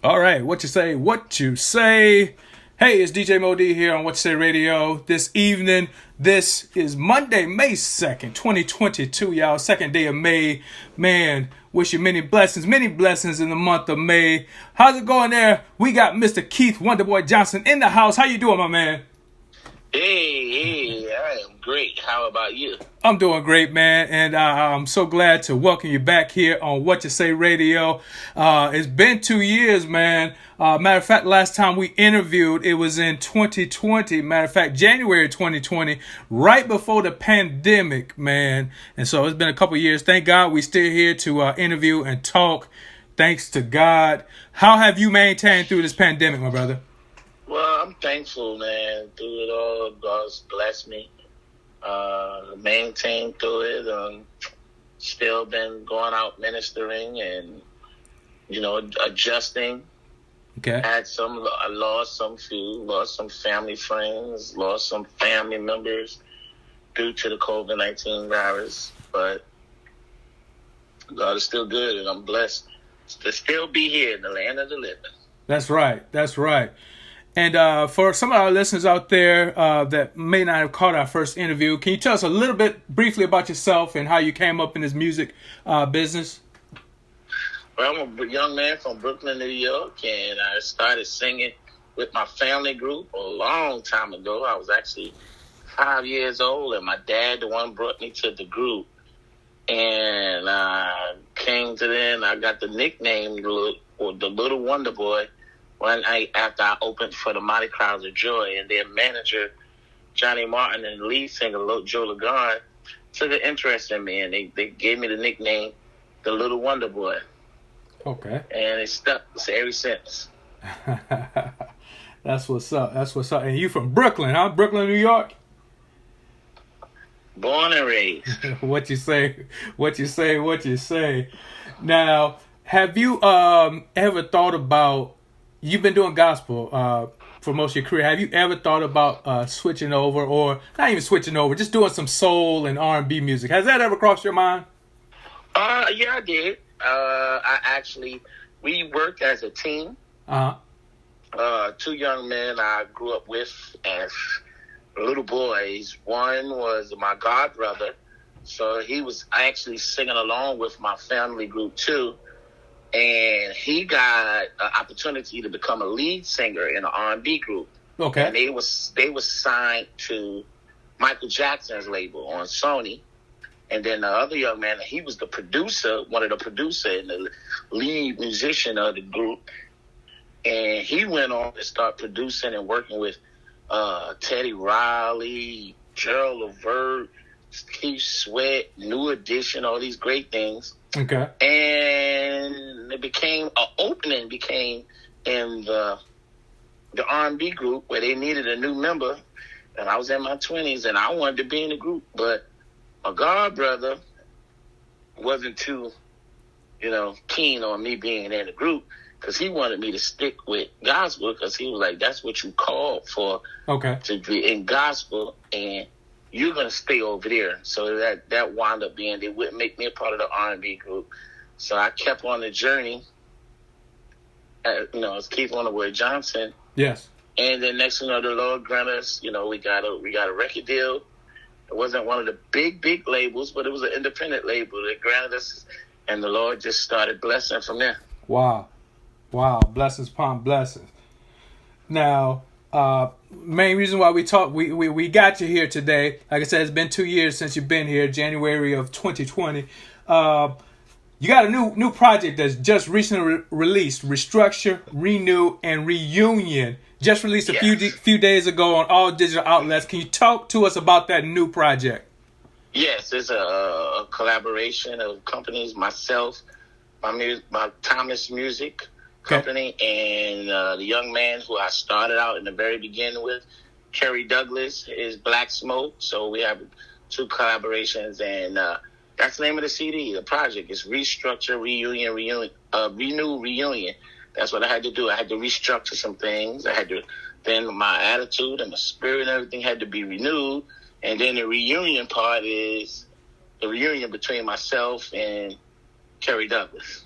All right, what you say? What you say? Hey, it's DJ Moe D here on WhatChuSayRadio. This evening, this is Monday, May 2nd, 2022, y'all. Second day of May. Man, wish you many blessings in the month of May. How's it going there? We got Mr. Keith Wonderboy Johnson in the house. How you doing, my man? Hey, I am great. How about you? I'm doing great, man, and I'm so glad to welcome you back here on WhatChuSayRadio. It's been 2 years, man. Matter of fact, last time we interviewed, it was in 2020. Matter of fact, January 2020, right before the pandemic, man. And so it's been a couple years. Thank God we're still here to interview and talk. Thanks to God. How have you maintained through this pandemic, my brother? Well, I'm thankful, man. Through it all, God's blessed me. Maintained through it. Still been going out ministering and, adjusting. Okay. I lost some few, lost some family friends, lost some family members due to the COVID-19 virus. But God is still good, and I'm blessed to still be here in the land of the living. That's right. And for some of our listeners out there that may not have caught our first interview, can you tell us a little bit briefly about yourself and how you came up in this music business? Well, I'm a young man from Brooklyn, New York, and I started singing with my family group a long time ago. I was actually 5 years old, and my dad, the one brought me to the group. And I came to them, I got the nickname, the Little Wonderboy, one night after I opened for the Mighty Crowds of Joy, and their manager, Johnny Martin, and the lead singer, Joe Lagarde, took an interest in me, and they gave me the nickname, the Little Wonderboy. Okay. And it stuck ever since. That's what's up. And you from Brooklyn, huh? Brooklyn, New York? Born and raised. What you say. Now, have you ever thought about, you've been doing gospel for most of your career. Have you ever thought about switching over, or not even switching over, just doing some soul and R&B music? Has that ever crossed your mind? Yeah, I did. We worked as a team. Two young men I grew up with as little boys. One was my god brother, so he was actually singing along with my family group too. And he got an opportunity to become a lead singer in an R&B group. Okay. And they was signed to Michael Jackson's label on Sony. And then the other young man, he was the producer, one of the producers and the lead musician of the group. And he went on to start producing and working with Teddy Riley, Gerald Levert, Keith Sweat, New Edition, all these great things. Okay. And it became an opening in the R&B group where they needed a new member. And I was in my 20s and I wanted to be in the group, but my god brother wasn't too, keen on me being in the group because he wanted me to stick with gospel because he was like, that's what you called for. Okay. To be in gospel, and you're going to stay over there. So that wound up being, they wouldn't make me a part of the R&B group. So I kept on the journey, as Keith Wonderboy Johnson. Yes. And then next thing you know, the Lord granted us, we got a record deal. It wasn't one of the big labels, but it was an independent label that granted us, and the Lord just started blessing from there. Wow. Blessings upon blessings. Now, main reason why we talk, we got you here today. Like I said, it's been 2 years since you've been here, January of 2020. You got a new project that's just recently released, Restructure, Renew, and Reunion. Just released a few days ago on all digital outlets. Can you talk to us about that new project? Yes, it's a collaboration of companies, myself, my Thomas Music company, and the young man who I started out in the very beginning with, Kerry Douglas, is Black Smoke. So we have two collaborations, and that's the name of the CD. The project is Restructure, Renew, Reunion. That's what I had to do. I had to restructure some things. Then my attitude and my spirit and everything had to be renewed. And then the reunion part is the reunion between myself and Kerry Douglas.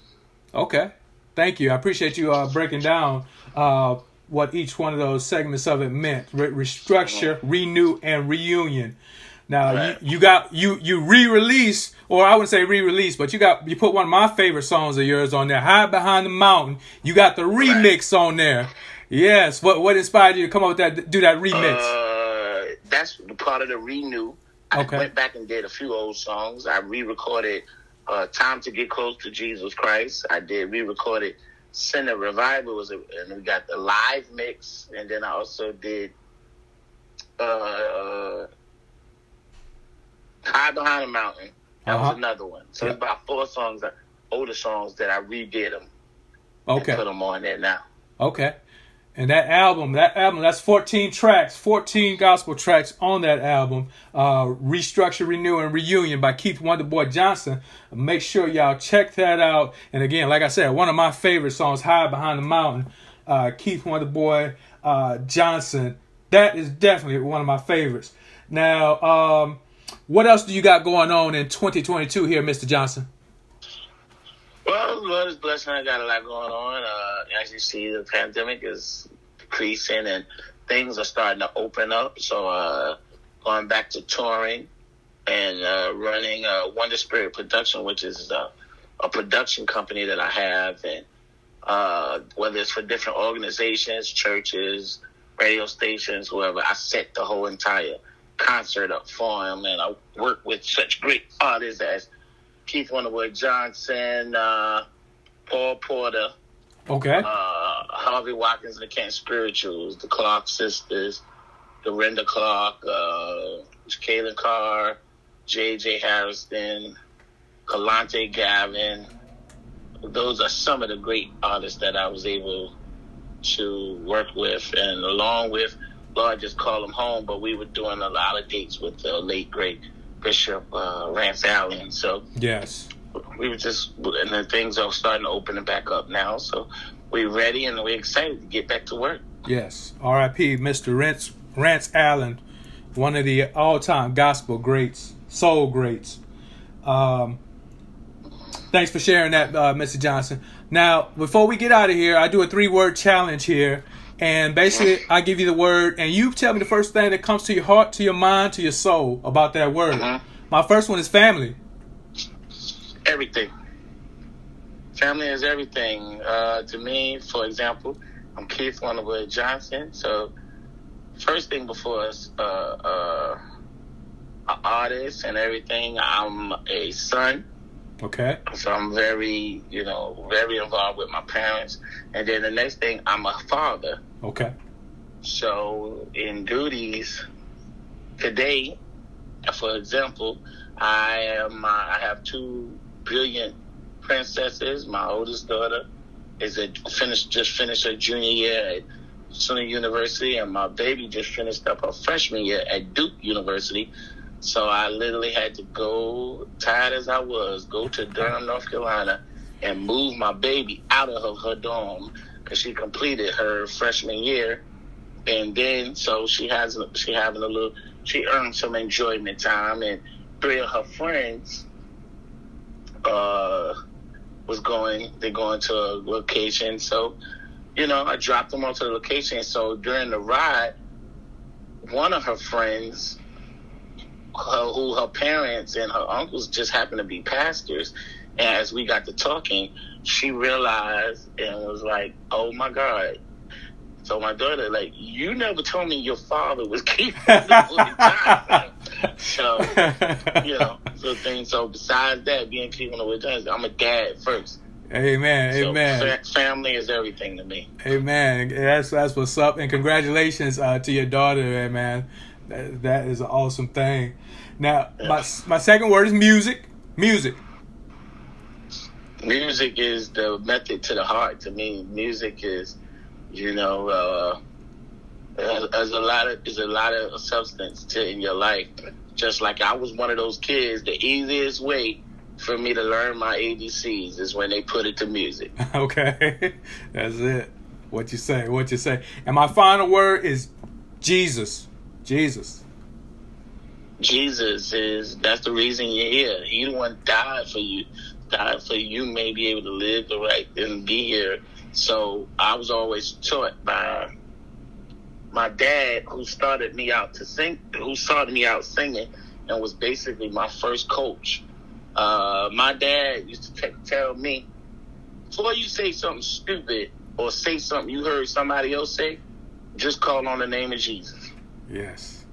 Okay. Thank you. I appreciate you breaking down what each one of those segments of it meant. Restructure, renew, and reunion. Now Right. you re-release, or I wouldn't say re-release, but you put one of my favorite songs of yours on there, "Hide Behind the Mountain." You got the remix on there. Yes. What inspired you to come up with that? Do that remix? That's part of the renew. I Okay. went back and did a few old songs. I re-recorded "Time to Get Close to Jesus Christ." I did re-recorded "Sinner Revival," and we got the live mix, and then I also did "Hide Behind the Mountain." That was another one. So it's about 4 songs, older songs that I redid them. Okay. And put them on there now. Okay. And that album, that's 14 tracks, 14 gospel tracks on that album. Restructure, Renew, and Reunion by Keith Wonderboy Johnson. Make sure y'all check that out. And again, like I said, one of my favorite songs, "Hide Behind the Mountain," Keith Wonderboy Johnson. That is definitely one of my favorites. Now, what else do you got going on in 2022 here, Mr. Johnson? Well, Lord is blessing. I got a lot going on. As you see, the pandemic is decreasing and things are starting to open up. So going back to touring and running Wonder Spirit Production, which is a production company that I have. And whether it's for different organizations, churches, radio stations, whoever, I set the whole entire concert up for them. And I work with such great artists as Keith Wonderboy Johnson, Paul Porter, Okay. Harvey Watkins and the Kent Spirituals, the Clark Sisters, Dorinda Clark, Kaylin Carr, J.J. Harrison, Kalante Gavin. Those are some of the great artists that I was able to work with, and along with, Lord just call them home, but we were doing a lot of dates with the late, great Bishop Rance Allen. So Yes. we were and then things are starting to open it back up now. So we're ready and we're excited to get back to work. Yes. R.I.P. Mr. Rance Allen, one of the all-time gospel greats, soul greats. Thanks for sharing that, Mr. Johnson. Now, before we get out of here, I do a 3-word challenge here. And basically, I give you the word, and you tell me the first thing that comes to your heart, to your mind, to your soul about that word. My first one is family. Everything. Family is everything. To me, for example, I'm Keith Wonderboy Johnson. So, first thing before us, an artist and everything, I'm a son. Okay. So I'm very involved with my parents. And then the next thing, I'm a father. Okay. So in duties today, for example, I have 2 brilliant princesses. My oldest daughter just finished her junior year at SUNY University, and my baby just finished up her freshman year at Duke University. So I literally had to go, tired as I was, go to Durham, North Carolina, and move my baby out of her dorm because she completed her freshman year, and then so she earned some enjoyment time, and 3 of her friends they're going to a location. So, I dropped them onto the location. So during the ride, one of her friends, who her parents and her uncles just happened to be pastors, and as we got to talking, she realized and was like, "Oh my God." So my daughter, like, "You never told me your father was Keith Wonderboy Johnson." So besides that, being Keith Wonderboy Johnson, I'm a dad first. Amen. So Amen. Family is everything to me. Amen. That's what's up, and congratulations to your daughter, man. That is an awesome thing. Now, my second word is music. Music. Music is the method to the heart. To me, music is, there's a lot of substance in your life. Just like I was one of those kids, the easiest way for me to learn my ABCs is when they put it to music. Okay, that's it. What you say? And my final word is Jesus. Jesus is, that's the reason you're here. He the one died for you. God for you may be able to live the right and be here. So I was always taught by my dad, who started me out singing, and was basically my first coach. My dad used to tell me, before you say something stupid or say something you heard somebody else say, just call on the name of Jesus. Yes.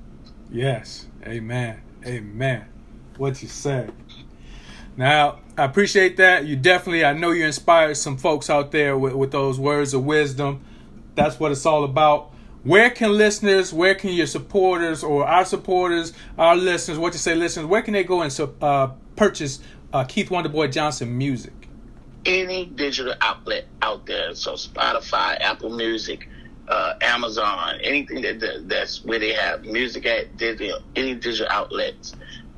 Yes. Amen. Amen. What you say. Now, I appreciate that. I know you inspired some folks out there with those words of wisdom. That's what it's all about. Where can your supporters or our supporters, our listeners, What You Say listeners, where can they go and purchase Keith Wonderboy Johnson music? Any digital outlet out there. So Spotify, Apple Music, Amazon, anything that's where they have music at, any digital outlets.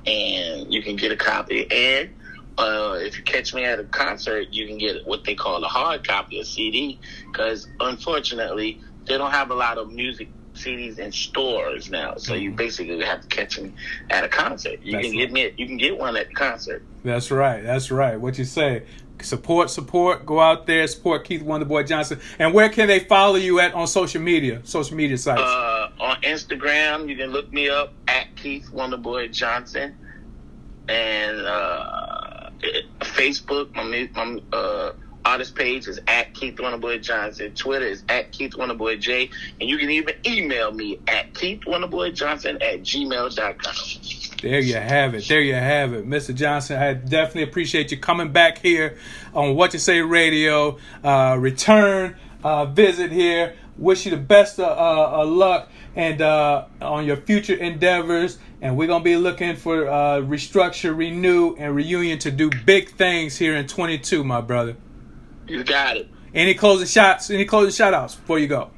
And you can get a copy. And if you catch me at a concert, you can get what they call a hard copy, a CD, because unfortunately, they don't have a lot of music CDs in stores now. So you basically have to catch me at a concert. You can get one at the concert. That's right. What you say. Support. Go out there, support Keith Wonderboy Johnson. And where can they follow you on social media sites? On Instagram, you can look me up at Keith Wonderboy Johnson. And Facebook, my artist page is at Keith Wonderboy Johnson. Twitter is at Keith Wonderboy J. And you can even email me at KeithWonderboyJohnson@gmail.com. There you have it. Mr. Johnson, I definitely appreciate you coming back here on What You Say Radio. Return visit here. Wish you the best of luck and on your future endeavors. And we're going to be looking for Restructure, Renew, and Reunion to do big things here in 22, my brother. You got it. Any closing shout-outs before you go?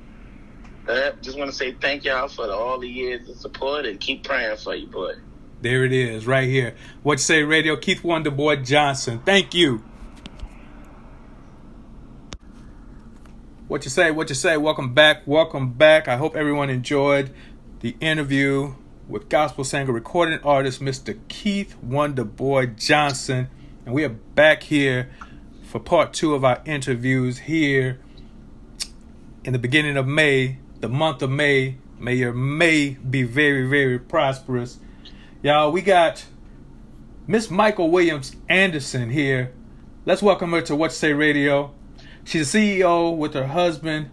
Just want to say thank y'all for all the years of support and keep praying for you, boy. There it is, right here. What You Say Radio, Keith Wonderboy Johnson. Thank you. What you say? Welcome back. I hope everyone enjoyed the interview with gospel singer, recording artist, Mr. Keith Wonderboy Johnson. And we are back here for part 2 of our interviews here in the beginning of May, the month of May. May your May be very, very prosperous. Y'all, we got Miss Michal Wiliams-Anderson here. Let's welcome her to What You Say Radio. She's a CEO with her husband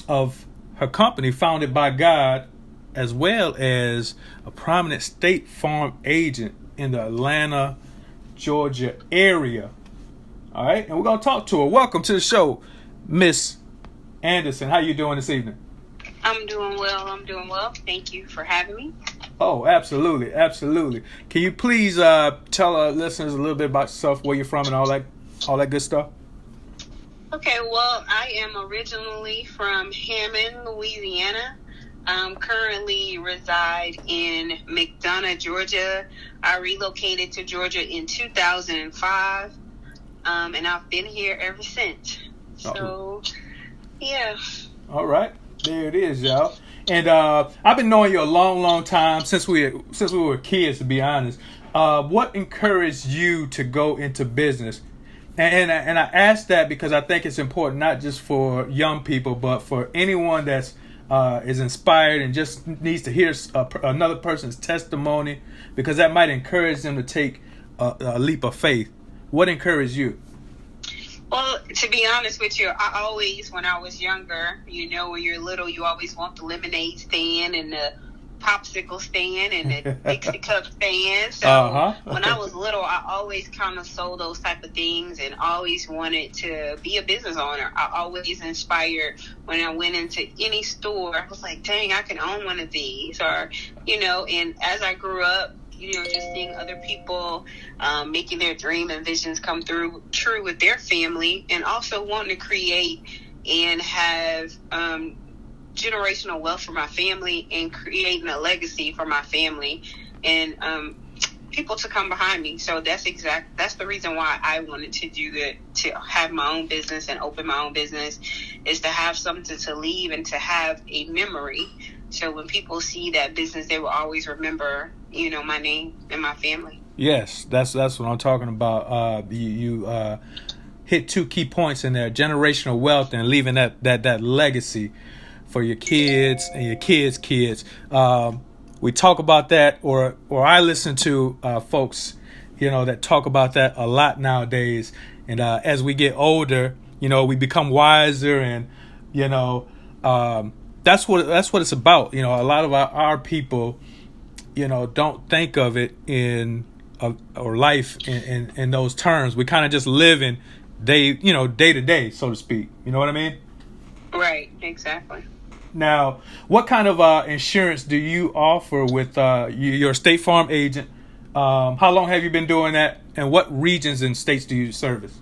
of her company founded by God, as well as a prominent State Farm agent in the Atlanta, Georgia area. All right, and we're going to talk to her. Welcome to the show, Miss Anderson. How you doing this evening? I'm doing well. Thank you for having me. Oh, absolutely. Can you please tell our listeners a little bit about yourself, where you're from, and all that good stuff? Okay, well, I am originally from Hammond, Louisiana. Currently reside in McDonough, Georgia. I relocated to Georgia in 2005, and I've been here ever since. So, yeah. All right, there it is, y'all. And I've been knowing you a long time, since we were kids, to be honest. What encouraged you to go into business? And I ask that because I think it's important, not just for young people, but for anyone that's is inspired and just needs to hear another person's testimony, because that might encourage them to take a leap of faith. What encouraged you? Well, to be honest with you, I always, when I was younger, when you're little, you always want the lemonade stand and the popsicle stand and the Dixie cup stand. So when I was little, I always kind of sold those type of things and always wanted to be a business owner. I always inspired when I went into any store. I was like, dang, I can own one of these. Or, and as I grew up, just seeing other people making their dream and visions come true with their family, and also wanting to create and have generational wealth for my family and creating a legacy for my family and people to come behind me. So that's the reason why I wanted to do that, to have my own business and open my own business, is to have something to leave and to have a memory. So when people see that business, they will always remember, my name and my family. Yes, that's what I'm talking about. You hit two key points in there: generational wealth and leaving that legacy for your kids and your kids' kids. We talk about that, or I listen to folks, that talk about that a lot nowadays. And as we get older, we become wiser, and that's what it's about. A lot of our people, don't think of it or life in those terms. We kind of just live in day to day, so to speak. You know what I mean? Right. Exactly. Now, what kind of insurance do you offer with your State Farm agent? How long have you been doing that, and what regions and states do you service?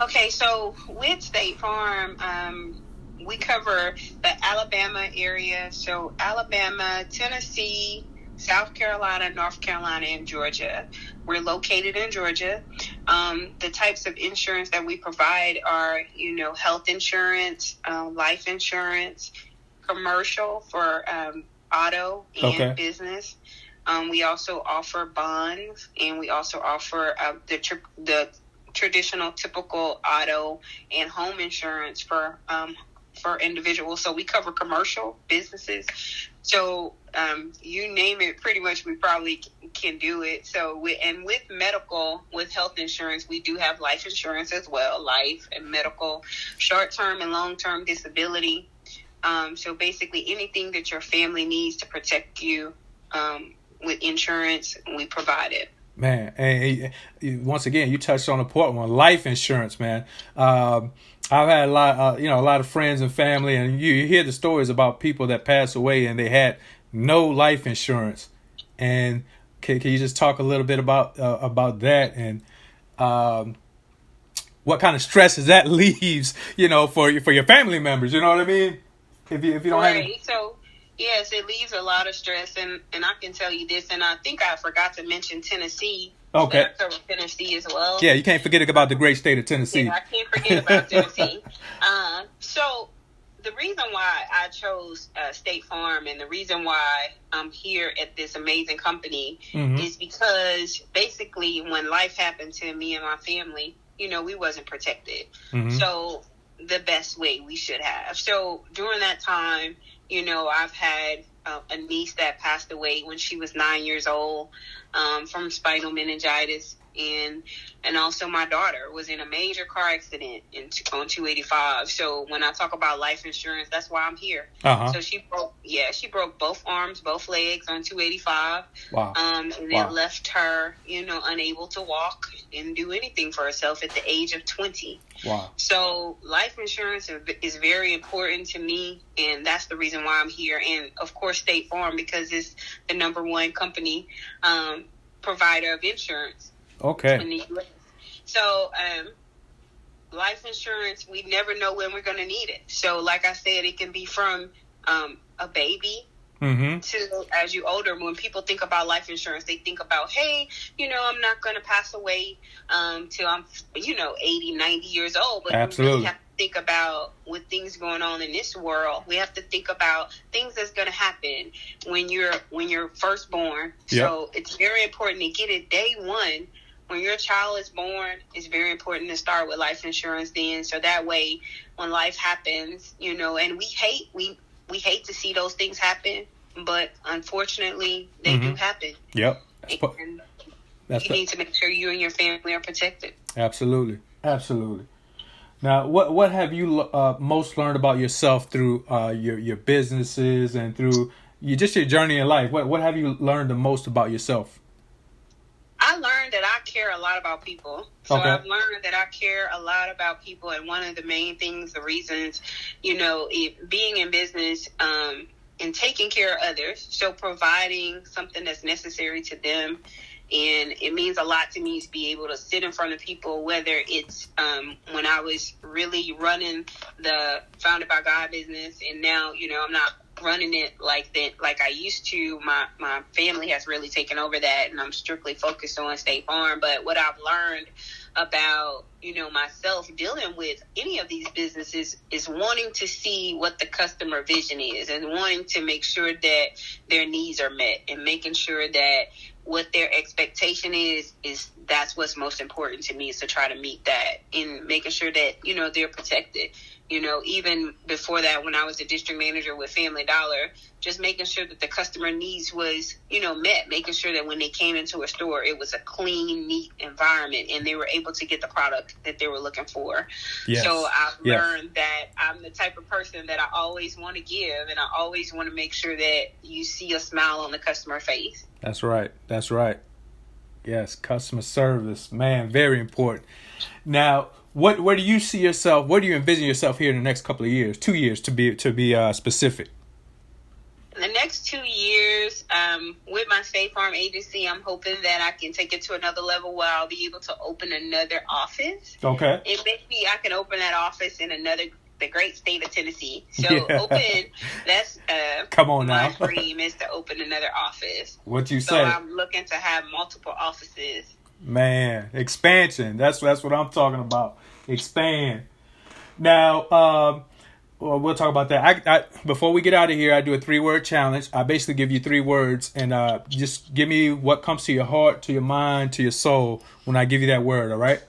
Okay, so with State Farm, we cover the Alabama area. So Alabama, Tennessee, South Carolina, North Carolina, and Georgia. We're located in Georgia. The types of insurance that we provide are, health insurance, life insurance, commercial for auto and business. We also offer bonds, and we also offer the traditional, typical auto and home insurance for individuals. So we cover commercial businesses. So you name it, pretty much we probably can do it. So with medical, with health insurance, we do have life insurance as well, life and medical, short-term and long-term disability. So basically anything that your family needs to protect you with insurance, we provide it. Man, and once again, you touched on an important one, life insurance, man. I've had a lot of friends and family, and you hear the stories about people that pass away and they had no life insurance. And can you just talk a little bit about that, and what kind of stresses that leaves, for your family members? You know what I mean? If you don't have any... So yes, it leaves a lot of stress, and I can tell you this, and I think I forgot to mention Tennessee. Okay. I cover Tennessee as well. Yeah, you can't forget about the great state of Tennessee. Yeah, I can't forget about Tennessee. So the reason why I chose State Farm, and the reason why I'm here at this amazing company, is because basically when life happened to me and my family, we wasn't protected. So the best way we should have. So during that time, I've had a niece that passed away when she was 9 years old from spinal meningitis, and also my daughter was in a major car accident on 285. So when I talk about life insurance, that's why I'm here. So she broke both arms, both legs on 285. Wow. And it left her, unable to walk and do anything for herself at the age of 20. Wow. So life insurance is very important to me, and that's the reason why I'm here. And of course, State Farm, because it's the number one company provider of insurance. Okay. In the U.S. So life insurance, we never know when we're going to need it. So like I said, it can be from a baby to as you older. When people think about life insurance, they think about, hey, I'm not going to pass away till I'm 80, 90 years old. But absolutely, we really have to think about, with things going on in this world, we have to think about things that's going to happen when you're first born. Yep. So it's very important to get it day one. When your child is born, it's very important to start with life insurance then, so that way when life happens, and we hate to see those things happen, but unfortunately they do happen. Yep. And you need to make sure you and your family are protected. Absolutely. Now, what have you most learned about yourself through your businesses and through your journey in life? What have you learned the most about yourself? I learned that I care a lot about people. So okay. I've learned that I care a lot about people, and one of the main things, the reasons, being in business and taking care of others, so providing something that's necessary to them. And it means a lot to me to be able to sit in front of people, whether it's when I was really running the Founded by God business, and now, I'm not running it like I used to. My family has really taken over that, and I'm strictly focused on State Farm. But what I've learned about, myself dealing with any of these businesses is wanting to see what the customer vision is, and wanting to make sure that their needs are met, and making sure that what their expectation is that's what's most important to me, is to try to meet that and making sure that, they're protected. Even before that, when I was a district manager with Family Dollar, just making sure that the customer needs was, met, making sure that when they came into a store, it was a clean, neat environment and they were able to get the product that they were looking for. Yes. So I've learned that I'm the type of person that I always want to give, and I always want to make sure that you see a smile on the customer face. That's right. Yes, customer service, man, very important. Now, where do you see yourself? Where do you envision yourself here in the next couple of years? 2 years to be specific. In the next 2 years, with my State Farm agency, I'm hoping that I can take it to another level where I'll be able to open another office. Okay. And maybe I can open that office in the great state of Tennessee. So that's come on now. My dream is to open another office. What you say? So I'm looking to have multiple offices. Man, expansion. That's what I'm talking about. Expand. Now, we'll talk about that. I before we get out of here, I do a 3-word challenge. I basically give you 3 words, and just give me what comes to your heart, to your mind, to your soul when I give you that word. All right?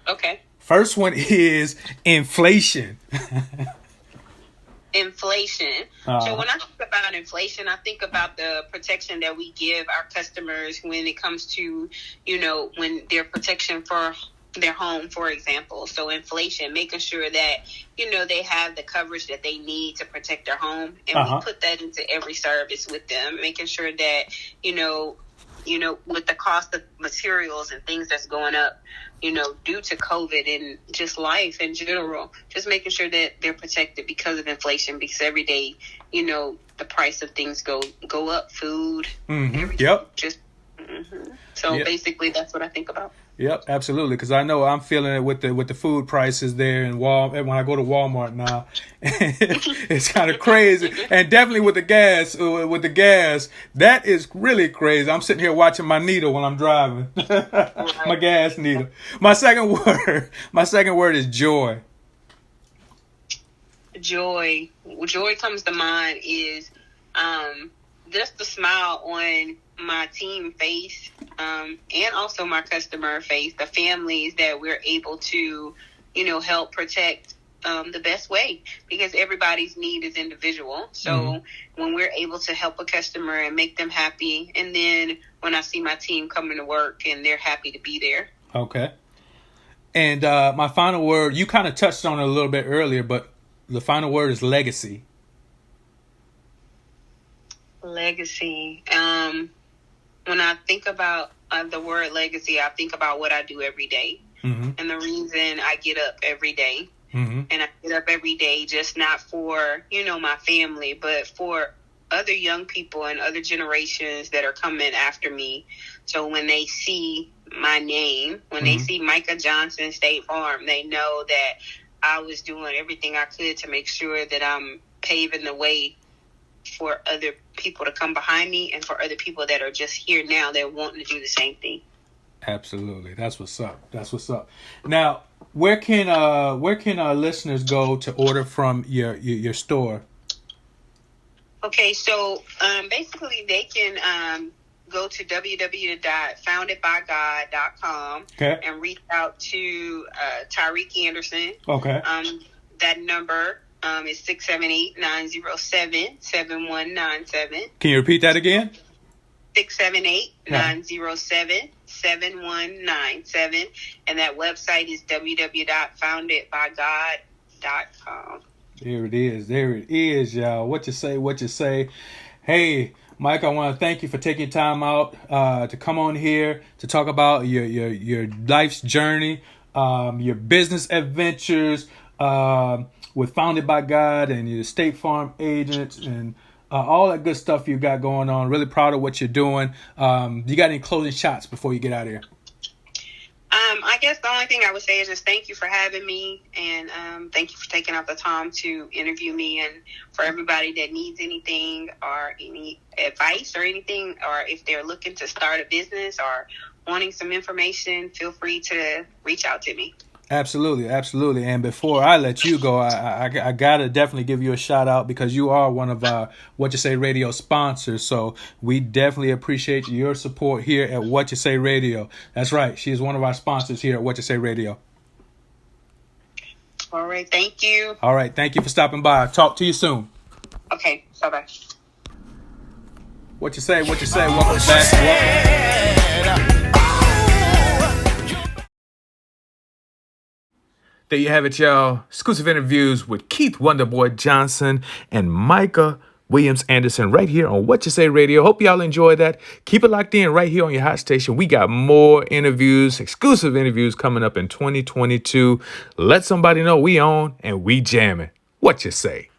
Okay. First one is inflation. Inflation. So when I think about inflation, I think about the protection that we give our customers when it comes to, when their protection for their home, for example. So inflation, making sure that, they have the coverage that they need to protect their home. And we put that into every service with them, making sure that, with the cost of materials and things that's going up, due to COVID and just life in general, just making sure that they're protected because of inflation, because every day, the price of things go up, food, everything. Yep. So basically that's what I think about. Yep, absolutely. Because I know I'm feeling it with the food prices there in Walmart. When I go to Walmart now, it's kind of crazy, and definitely with the gas. That is really crazy. I'm sitting here watching my needle when I'm driving, my gas needle. My second word is joy. Joy. Joy comes to mind is just the smile on my team face, and also my customer face, the families that we're able to, help protect the best way, because everybody's need is individual. So when we're able to help a customer and make them happy, and then when I see my team coming to work and they're happy to be there. Okay. And my final word, you kind of touched on it a little bit earlier, but the final word is legacy. Legacy. When I think about the word legacy, I think about what I do every day. And the reason I get up every day. And I get up every day just not for, my family, but for other young people and other generations that are coming after me. So when they see my name, when they see Micah Johnson State Farm, they know that I was doing everything I could to make sure that I'm paving the way for other people to come behind me, and for other people that are just here now that want to do the same thing. Absolutely. That's what's up. Now, where can our listeners go to order from your store? Okay, so basically they can go to www.foundedbygod.com and reach out to Tyreek Anderson. Okay. That number is 678-907-7197. Can you repeat that again? 678-907-7197. And that website is www.foundedbygod.com. There it is, y'all. What you say? Hey, Mike, I want to thank you for taking time out to come on here to talk about your life's journey, your business adventures, with Founded by God and your State Farm agents and all that good stuff you got going on. Really proud of what you're doing. You got any closing shots before you get out of here? I guess the only thing I would say is just thank you for having me, and thank you for taking out the time to interview me. And for everybody that needs anything or any advice or anything, or if they're looking to start a business or wanting some information, feel free to reach out to me. Absolutely, absolutely. And before I let you go, I gotta definitely give you a shout out because you are one of our What You Say Radio sponsors. So we definitely appreciate your support here at What You Say Radio. That's right. She is one of our sponsors here at What You Say Radio. All right. Thank you. All right. Thank you for stopping by. Talk to you soon. Okay. Bye-bye. What you say? What you say? Welcome back. Welcome. There you have it, y'all. Exclusive interviews with Keith Wonderboy Johnson and Michal Wiliams-Anderson right here on What You Say Radio. Hope y'all enjoy that. Keep it locked in right here on your hot station. We got more interviews, exclusive interviews coming up in 2022. Let somebody know we on and we jamming. What you say?